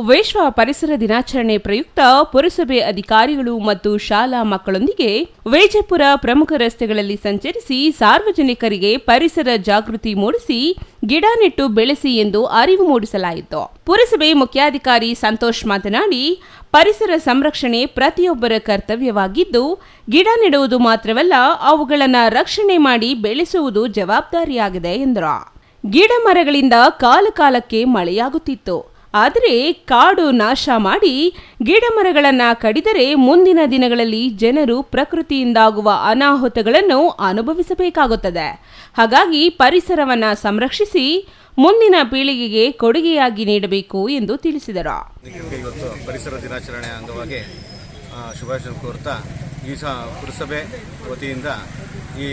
ವಿಶ್ವ ಪರಿಸರ ದಿನಾಚರಣೆ ಪ್ರಯುಕ್ತ ಪುರಸಭೆ ಅಧಿಕಾರಿಗಳು ಮತ್ತು ಶಾಲಾ ಮಕ್ಕಳೊಂದಿಗೆ ವಿಜಯಪುರ ಪ್ರಮುಖ ರಸ್ತೆಗಳಲ್ಲಿ ಸಂಚರಿಸಿ ಸಾರ್ವಜನಿಕರಿಗೆ ಪರಿಸರ ಜಾಗೃತಿ ಮೂಡಿಸಿ ಗಿಡ ನೆಟ್ಟು ಬೆಳೆಸಿ ಎಂದು ಅರಿವು ಮೂಡಿಸಲಾಯಿತು. ಪುರಸಭೆ ಮುಖ್ಯಾಧಿಕಾರಿ ಸಂತೋಷ್ ಮಾತನಾಡಿ, ಪರಿಸರ ಸಂರಕ್ಷಣೆ ಪ್ರತಿಯೊಬ್ಬರ ಕರ್ತವ್ಯವಾಗಿದ್ದು, ಗಿಡ ನೆಡುವುದು ಮಾತ್ರವಲ್ಲ, ಅವುಗಳನ್ನು ರಕ್ಷಣೆ ಮಾಡಿ ಬೆಳೆಸುವುದು ಜವಾಬ್ದಾರಿಯಾಗಿದೆ ಎಂದರು. ಗಿಡ ಮರಗಳಿಂದ ಕಾಲಕಾಲಕ್ಕೆ ಮಳೆಯಾಗುತ್ತಿತ್ತು. ಆದರೆ ಕಾಡು ನಾಶ ಮಾಡಿ ಗಿಡ ಮರಗಳನ್ನು ಕಡಿದರೆ ಮುಂದಿನ ದಿನಗಳಲ್ಲಿ ಜನರು ಪ್ರಕೃತಿಯಿಂದಾಗುವ ಅನಾಹುತಗಳನ್ನು ಅನುಭವಿಸಬೇಕಾಗುತ್ತದೆ. ಹಾಗಾಗಿ ಪರಿಸರವನ್ನು ಸಂರಕ್ಷಿಸಿ ಮುಂದಿನ ಪೀಳಿಗೆಗೆ ಕೊಡುಗೆಯಾಗಿ ನೀಡಬೇಕು ಎಂದು ತಿಳಿಸಿದರು. ಇವತ್ತು ಪರಿಸರ ದಿನಾಚರಣೆ ಅಂಗವಾಗಿ ಶುಭಾಶಯ ಕೋರ್ತಾ ಈ ಪುರಸಭೆ ವತಿಯಿಂದ ಈ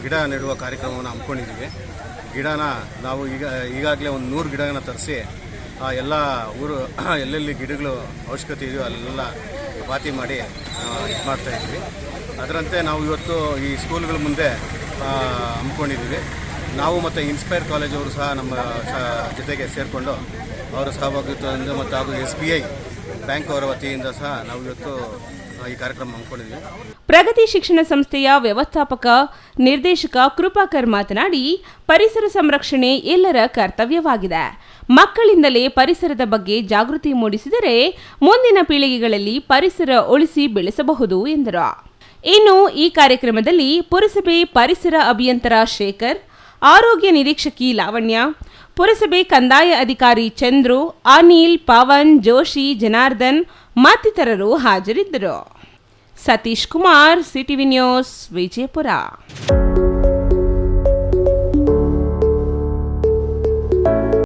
ಗಿಡ ನೆಡುವ ಕಾರ್ಯಕ್ರಮವನ್ನು ಹಮ್ಮಿಕೊಂಡಿದ್ದೀವಿ. ಗಿಡನ ನಾವು ಈಗಾಗಲೇ ಒಂದು 100 ಗಿಡನ ತರಿಸಿ ಎಲ್ಲ ಊರು ಎಲ್ಲೆಲ್ಲಿ ಗಿಡಗಳು ಅವಶ್ಯಕತೆ ಇದೆಯೋ ಅಲ್ಲೆಲ್ಲ ಪಾತಿ ಮಾಡಿ ಇದು ಮಾಡ್ತಾಯಿದ್ವಿ. ಅದರಂತೆ ನಾವು ಇವತ್ತು ಈ ಸ್ಕೂಲ್ಗಳ ಮುಂದೆ ಹಮ್ಮಿಕೊಂಡಿದ್ದೀವಿ. ನಾವು ಮತ್ತು ಇನ್ಸ್ಪೈರ್ ಕಾಲೇಜ್ ಅವರು ಸಹ ನಮ್ಮ ಜೊತೆಗೆ ಸೇರಿಕೊಂಡು ಅವರ ಸಹಭಾಗಿತ್ವದಿಂದ ಮತ್ತು ಹಾಗೂ SBI ಬ್ಯಾಂಕ್ ಅವರ ವತಿಯಿಂದ ಸಹ ನಾವು ಇವತ್ತು ಈ ಕಾರ್ಯಕ್ರಮ ಹಮ್ಮಿಕೊಂಡಿದ್ದೀವಿ. ಪ್ರಗತಿ ಶಿಕ್ಷಣ ಸಂಸ್ಥೆಯ ವ್ಯವಸ್ಥಾಪಕ ನಿರ್ದೇಶಕ ಕೃಪಾಕರ್ ಮಾತನಾಡಿ, ಪರಿಸರ ಸಂರಕ್ಷಣೆ ಎಲ್ಲರ ಕರ್ತವ್ಯವಾಗಿದೆ. ಮಕ್ಕಳಿಂದಲೇ ಪರಿಸರದ ಬಗ್ಗೆ ಜಾಗೃತಿ ಮೂಡಿಸಿದರೆ ಮುಂದಿನ ಪೀಳಿಗೆಗಳಲ್ಲಿ ಪರಿಸರ ಉಳಿಸಿ ಬೆಳೆಸಬಹುದು ಎಂದರು. ಇನ್ನು ಈ ಕಾರ್ಯಕ್ರಮದಲ್ಲಿ ಪುರಸಭೆ ಪರಿಸರ ಅಭಿಯಂತರ ಶೇಖರ್, ಆರೋಗ್ಯ ನಿರೀಕ್ಷಕಿ ಲಾವಣ್ಯ, ಪುರಸಭೆ ಕಂದಾಯ ಅಧಿಕಾರಿ ಚಂದ್ರು, ಅನಿಲ್, ಪವನ್, ಜೋಶಿ, ಜನಾರ್ದನ್ ಮತ್ತಿತರರು ಹಾಜರಿದ್ದರು. Satish Kumar, CTV news, Vijayapura.